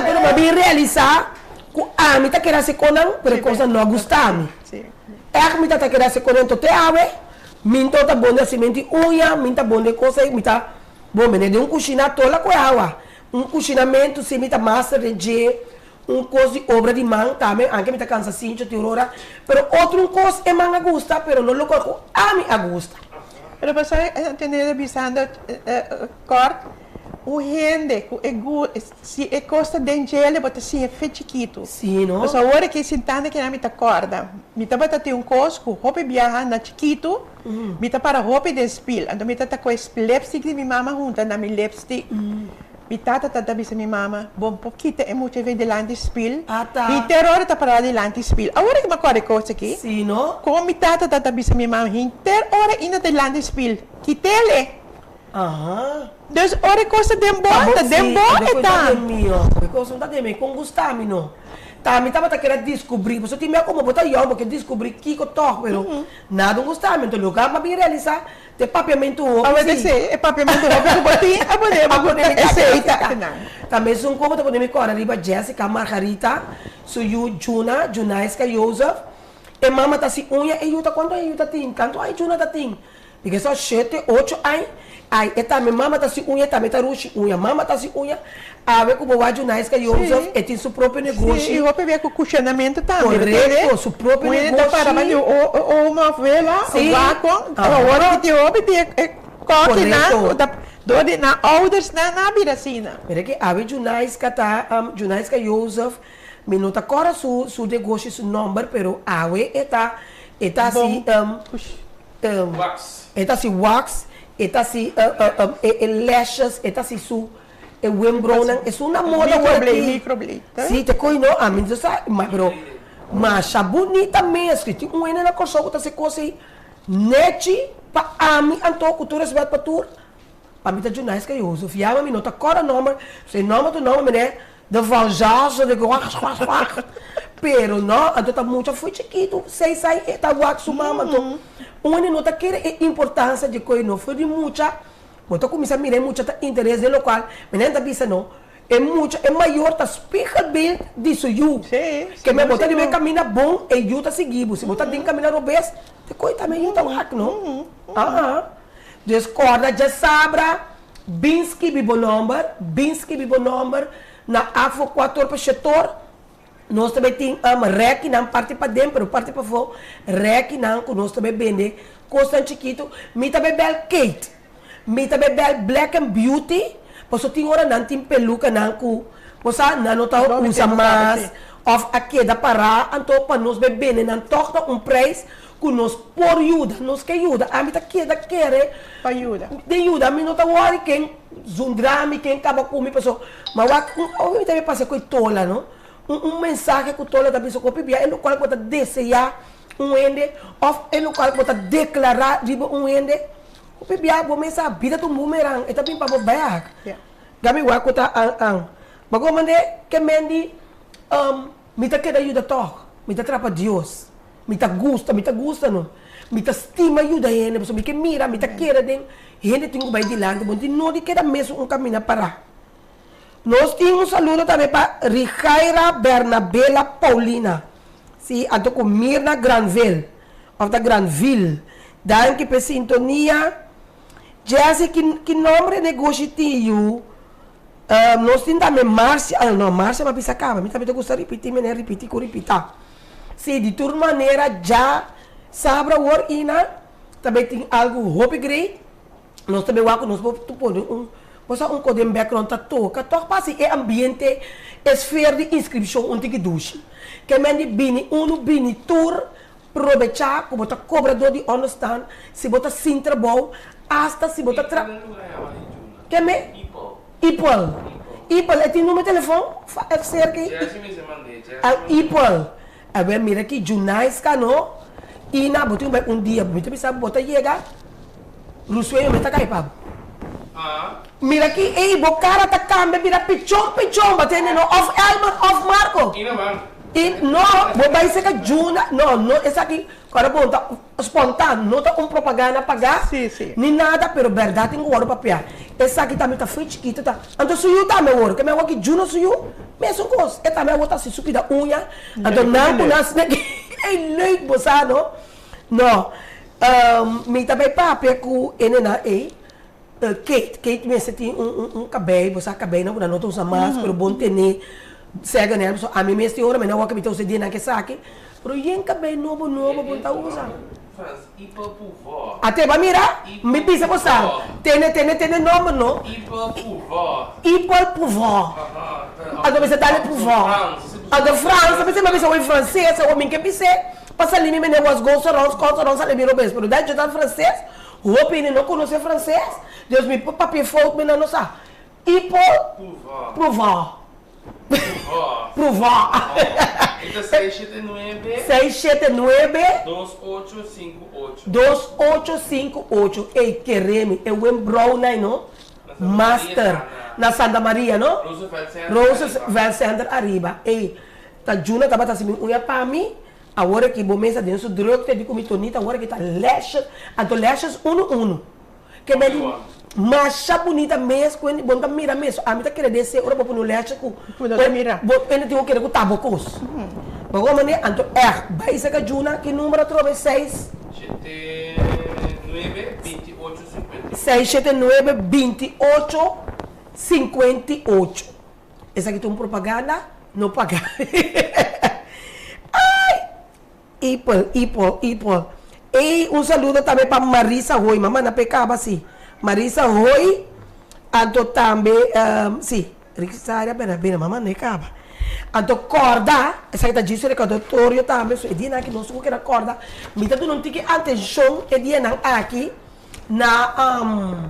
B: eu vou realizar que a mim está querendo se conang, mas coisa não gostava. É que me está querendo se conang, tote awe, minto tá bom de cimento unha, minta bom de coisa, minta bom, de um coxina tola com água, um coxinamento, se minta master de G, coisa de obra de mão, também, anche minta cansa cinco de aurora, pero outro coisa é manga gusta, pero não lo coloco a mim a gusta.
C: Pero você entender visando corte, o rende, se é costa dengele, bota assim é chiquito.
B: Sim, não?
C: Mas agora que sentando que na mita corda, mita bota ter um cosco, roupa viajar na chiquito, mita para roupa de spil, então mita tá com lipstick de minha mama junta na minha lipstick. Mita tá bisa minha mama, bom pouquinho é muito vem delante spil.
B: Ah, tá.
C: E terror tá para delante spil. Agora que me corre coisa aqui.
B: Sim, não?
C: Como mita tá bisa minha mama, inter hora ina delante spil. Kitele.
B: Aham.
C: Dus ora coisa dembota, dembota tá.
B: Coisa não tá de mim, com gostame não. Tá, me tava querendo descobrir, você tinha como botar eu porque descobrir que eu toco, pero nada gostame, então lugar para me realizar de papiamento roupa.
C: Ah, mas é papiamento roupa que botei, a poder aceita.
B: Também são como tá podendo me correr riba Jessica, Margarita, Suyu, Junaiska, Joseph. E mama tá se unha e eu tá quanto aí eu tá tem, tanto aí Juna tá tem. Porque só 7, 8 aí. Ai, eta minha mama tá se unha, também tá rushi unha, mama tá se unha. A ver como o Junaiska Joseph e tem seu próprio negócio.
C: E roupa ver com o cushionamento também.
B: Correto, seu próprio negócio.
C: Para mas uma vela, o vácuo, agora que tem roupa tem coque na ouders na biracina.
B: Pera que a ver Junaiska tá, Junaiska Joseph, minuta agora su negócio, su number, pero a ver eta si
K: Wax.
B: eta si wax, eta si lashes, eta si su Wimbronan, é uma moda
C: microblade.
B: Sim, te coi não, a mim já sabe, mas a bonita mesmo, tem um ene na coxa que tá se coisa nete para a mim anto cultura se vai para tur, para mim tá junais que eu uso, fiava me nota cora nome, se nome do nome né, de valjaza de guax, pero não, anto tá muito foi chiquito, sei sai tá guax mama, então um ene nota que é importância de coi não foi de muita. Botou começar a mirar muito interesse do local, mas não bisa não. É maior tá speaker bem disso you. Que me botar de bem caminha bom e you tá seguindo. Se botar de caminhar obes, te coi também you tá hack não. Discorda já sabra. Binsky bibo number na afo 4 para setor. Nós também tem rec não parte para dentro, parte para fora. Rec não que nós também vende. Costa chiquito, me também bel Kate. Me também bel Black and Beauty, pois tem hora não tem peluca não com, pois não tá usa mais, of aqui da para, então para nós beber não toca preço que nós por ajuda, nós que ajuda, a mim tá aqui da querer,
C: para ajuda,
B: de ajuda, a mim não tá worry quem zundrame quem acaba com me pessoa, mas o me também passa com tola não, mensagem que tola da pessoa copia, é no qual pode desejar ende, of é no qual pode declarar de ende. O bebia bo mesa vida tu bumerang eta pin pa bo bayak. Gami wa ko ta ang. Bago mande que mendi mita que ajuda toh, mita trapa Dios. Mita gusta no. Mita estima ajuda ene, so mi que mira, mita queira den. Gente tingo vai dilante, bom não de queda mesmo caminho para. Nós temos saludo também para Ricaira Bernabela Paulina. Si ato com Mirna Granville, of da Granville. Danke per sintonia. Jesse, que nome negócio tio? Nós temos também Márcia, não, Márcia mas pisa acaba, mas também eu gostaria de repetir, se de toda maneira já sabe o ina, também tem algo hope great, nós também nós podemos um código background toca passa é ambiente, esfera de inscrição onde que duche, que mende bini tour aproveitar como tá cobrador de understand, se bota sim trabalho, hasta se bota que me Ipol é tem número de telefone, é cerca Ipol, a ver mira aqui Junaiska no, e na botou dia, muito pensar bota chega, Rusueio me tá caipado. Mira aqui, bo cara tá cambia, mira pichon, batendo no off Elman, off Marco. E não, vou vai ser que Juna, não, essa aqui, agora bom, espontâneo, não tá propaganda pagar,
C: Sim.
B: nem nada, pero verdade tem ouro papel. Essa aqui também tá feito chiquito, tá? Então suyu também ouro, que me aqui juno suyu, mesmo coisa. E também outra se subir da unha, então não conhece ninguém, é leuk bossa, não? Não, me também papel com enena Kate mesmo tem cabelo, bossa cabelo, não não usa mais, pero bom ter cega né, a mim mesmo tem hora, mas não que me tô cedendo aqui saque. Pero yen cabelo novo, bom tá usando. Até vai mirar, me pisa você. Tem nome não? Ipol pouvoir. Agora você dá le pouvoir. Agora França, você me pensa em francês, ou me que pense, passa ali me negócio consonância ali miro bem, pero daí já tá francês. O opinião não conhece francês. Deus me papier fogo me não sabe. Ipol pouvoir. Pouvoir.
K: Então 679
B: 2858. Ei, quereme, é o brown, não? Master. Na Santa Maria, não? Roosevelt Center arriba. Ei, tá juna, tá batendo assim, unha para mim. Agora que vou mesa dentro do drogo, te digo, mitonita, agora que tá lashes, então lashes 1. Que me diz, macha bonita mesmo, quando bom tá mira mesmo. A mim tá querendo descer, agora vou pôr no lashes com,
C: mira.
B: Vou pôr no querer com tabocos. Vamos mané, então vai ser que juna, que número trove 6 679 28 58. Essa aqui tem uma propaganda, não pagar. Ai! Ipol. E saludo também para Marisa Roy, mamãe na pecaba assim. Marisa Roy, então também, sim, Rixária, bem, mamãe na caba. Então corda, essa aqui tá dizendo que o doutor também, so edina aqui não sei o que era corda. Me tá dando que atenção edina aqui na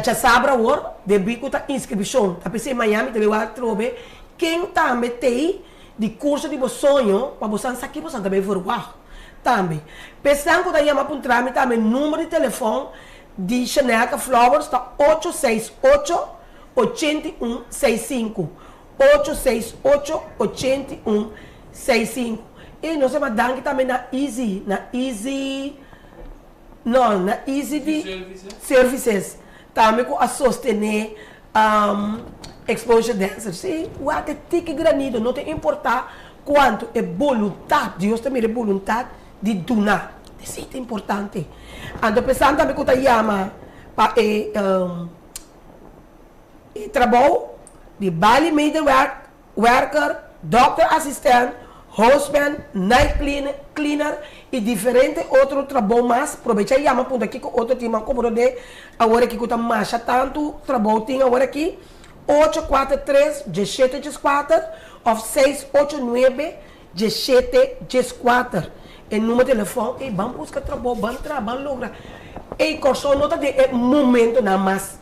B: Jasabra War, de bico tá inscrição. Tá pensei em Miami, deve lá trobe quem também tem de curso de sonho, para você aqui você também voar. Também. Pensando que chama para um trâmite também número de telefone de Chaneca Flowers tá 868 8165. 868-8165. E nós temos danke também na Easy Services. Também com a sostener Exposure Dancers. Sim, o até tique granido, não tem importar quanto é vontade. Deus também é vontade de donar. Isso é importante. Então, pensando também que eu chama para trabalho de Bali Maid Worker, Doctor Assistant, Hostman, Night Cleaner e diferentes outros trabalhos mais. Aproveita e chama para aqui com outro time como de agora que está mais tanto trabalho tem agora aqui 843-1714 ou 689-1714. E número de telefone e vamos buscar trabalho, vamos lograr. E corso nota de momento na mais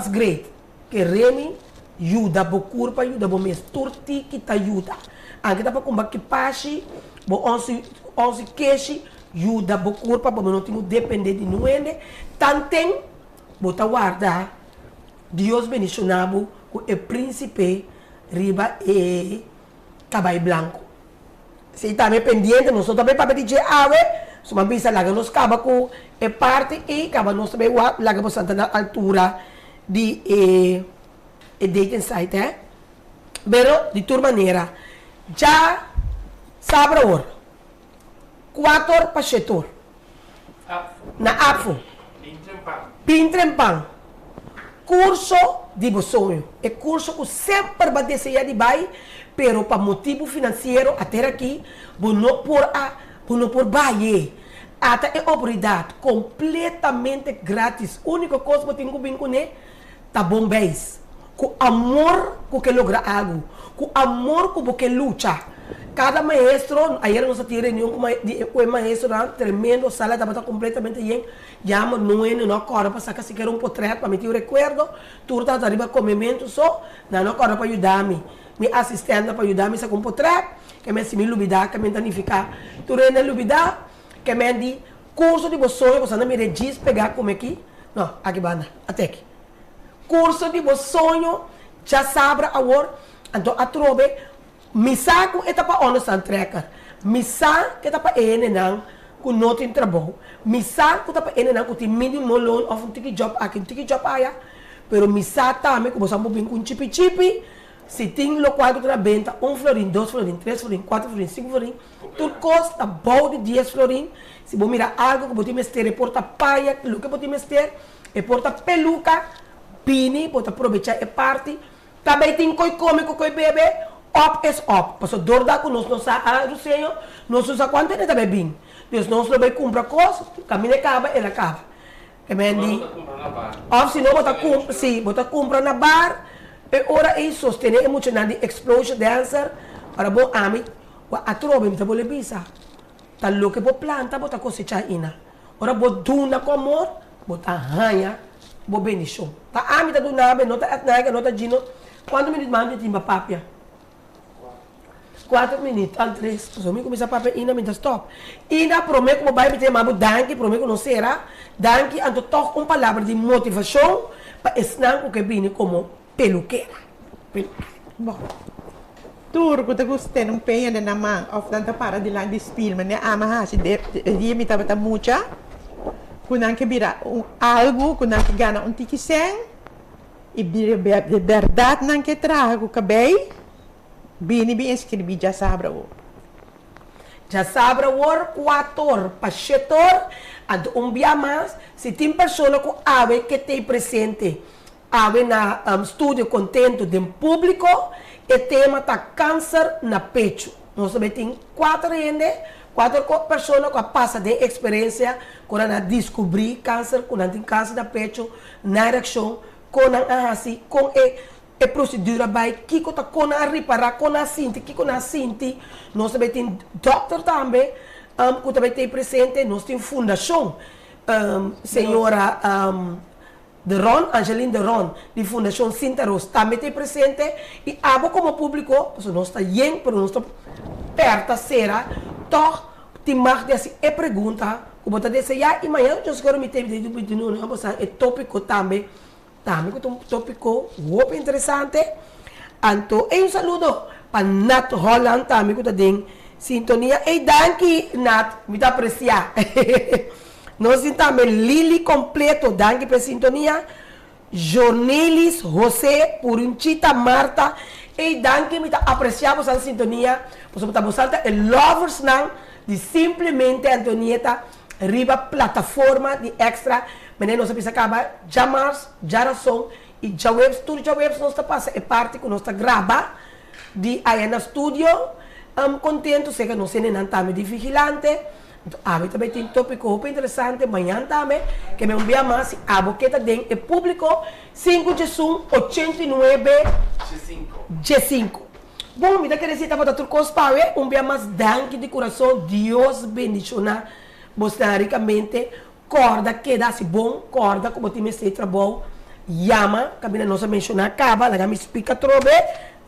B: great que Remy ajuda a curva, ajuda a mestur que te ajuda. Aqui dá para combater passe, bo 11 queixo, ajuda a curva, para não ter depender de nuende. Tantem, bota guarda, Deus bendicionado com o príncipe riba e caballo branco. Se também pendente, nós também para pedir ave, se uma pista lá nos caba com a parte e caba nós também lá para na altura de dating site, pero de toda maneira, já sabe agora, 4 pachetor, na AFO, Pintrempang, curso de sonho, é curso que sempre vai descer de baixo, pero para motivo financeiro, até aqui, não por baixo, até é oportunidade, completamente grátis, única coisa que eu tenho que vir com ele, tá bom bem. Com amor que logra algo, com amor que luta. Cada maestro, ayer nós tivemos reunião com o maestro, tremendo, sala estava completamente bem, chama não acorda para sacar sequer um portrait, para meter o recuerdo, tudo está arriba com momento só, não acorda para ajudar-me, minha assistente para ajudar-me a com portrait, que me se me lubidar, que me danificar, tudo é lubidar, que me di curso de sonho, você não me regis pegar como aqui, não, aqui banda, até aqui. Curso de sonho, já sabe agora, então a trobe, missa com etapa onde está treca, missa que etapa ele não, com não tem trabalho. Misa que tá para ele não tem mínimo loan of um tiki job aqui, um tiki job aí. Pero misa também que você bem com chipi. Se tem local que tu venda 1 florin, 2 florin, 3 florin, 4 florin, 5 florin, tudo custa bom de 10 florin. Se você mirar algo que você mestre, porta paia, o que você mestre, e porta peluca, pini, pode aproveitar e parte. Também tem coi cômico, coi bebê, up is up. Passou dor da com nós, nós a nós usa quanto ele também bem. Deus nós vai comprar coisas, caminho acaba, ele acaba. Que mendi. Ou se não bota compra na bar. E ora é sostener emocional de explosion dancer para bom ami a trobe me tabole bisa ta lo que bo planta bota cosecha ina ora bo duna com amor bota ranha bo bendição ta ami ta duna be nota atnaga nota gino quando minutos manda timba papia 4 minutos al 3 so mi começa papia ina me stop ina promete como vai me ter mabu danke promete não será danke anto toch palavra de motivação para ensinar o que vem como peluqueira.
C: Bom, turco te gostei não penha na mão, of tanta para de lá de spil, mas né ama se dia me tava mucha, kunang que vira algo, kunang que gana tiki sen, e de verdade não que trago cabei, bem escrevi já sabra o.
B: Já sabra o ator, pachetor, ando dia mais, se tem pessoa com ave que tem presente. Ave na estúdio contento do público e tema tá câncer na pecho. Nós também tem 4 pessoas que passam de experiência quando descobrir câncer, quando tem câncer na pecho, na ereção, quando assim, com a procedura vai que tá com a reparar, com a sinti, que com a sinti. Nós também tem doctor também, que também tem presente, nós tem fundação, senhora Angeline de Ron, de Fundação Sintaros, também tem presente e abo como público, não está bem, mas não está perto, será, então, tem mais de assim, é pergunta, o bota desse, e amanhã eu quero me ter de novo, é tópico também, que é um tópico muito interessante, então, um saludo para Nat Holland também, que está em sintonia, e danke, Nat, me dá apreciar. Nós também Lili completo, danke pela sintonia. Jornelis, José, Purunchita, Marta. E danke me apreciamos a sintonia. Você está buscando o Lovers não de simplesmente Antonieta riba plataforma de extra. Mas nós precisamos acabar Jamars, Jarason e Jawebs. Tudo Jawebs nós está passando é parte que nós está grava de aí no estúdio. Contento, sei que nós temos de vigilante. Então, também tem um tópico muito interessante, amanhã também, que me envia mais, a boqueta tem o público 5 de 89 G5. Bom, me dá que recita para tudo cospawe, envia mais danke de coração, Deus bendicionar, você ricamente, corda que dá se bom, corda como tem esse trabalho, llama, cabina nossa mencionar, acaba, lá me explica trobe,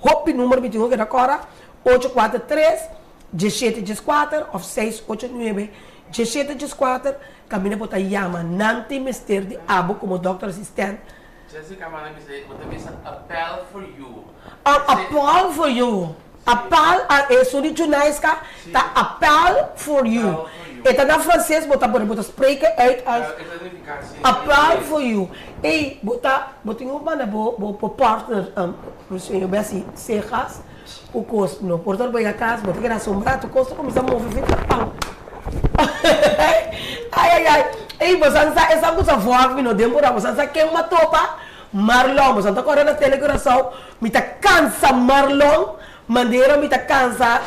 B: hop número 21 que era agora, 843 1714 of 689 1714 caminha para Yama nanti mister de abo como doctor assistant
K: Jessica mana bisa appel for you.
B: Appel for you. Appel é sonitunais ka tá appel for you. Eta na francês bota spreek uit als appel for you. Ei bota um mana bo partner eu bem assim serras o custo no portador vai a casa botar que na sombra tu custo começa a mover pau. Ai ei você não sabe essa coisa voava no tempo da você sabe que é uma topa Marlon você tá correndo na telecoração me tá cansa Marlon maneira me tá cansa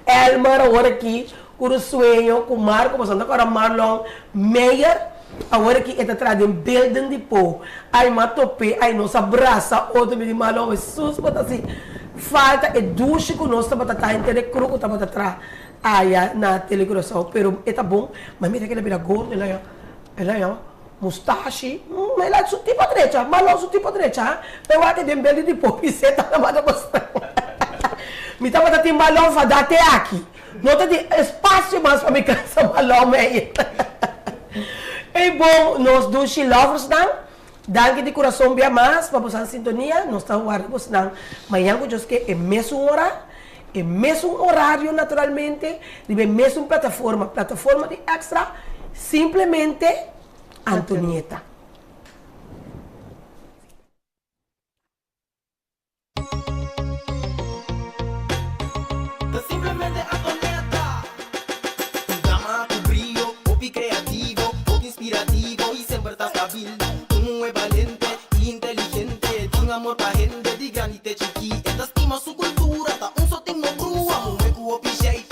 B: Elmer agora aqui o sonho com Marco você tá correndo Marlon Meyer agora aqui está trazendo building de pó aí matope aí nos abraça outro me de Marlon Jesus bota assim falta é duche que nós estamos a entender cru que estamos atrás aí na telecoração, pero é bom, mas mira que ele vira gordo, ele é mustache, ele é tipo direita, mas não tipo direita, eu acho que tem belo de pop, você tá na mão mostrando. Me estava a ter balão para dar até aqui, não tem espaço mais para me cansar balão meio. É bom, nós duche lovers não? Danke de coração bem mais para você sintonia, nós estamos guardando não. Amanhã eu que é mesma hora E mesmo horário, naturalmente, de mesmo plataforma de extra, simplesmente Antonieta.
A: Simplesmente Antonieta. Um drama com brilho, pop criativo, pop inspirativo e sempre tá stabil. É valente e inteligente, tem amor pra gente, de grande te chiqui. Esta estima sua cultura, tá só tem no crua, um é com o jeito.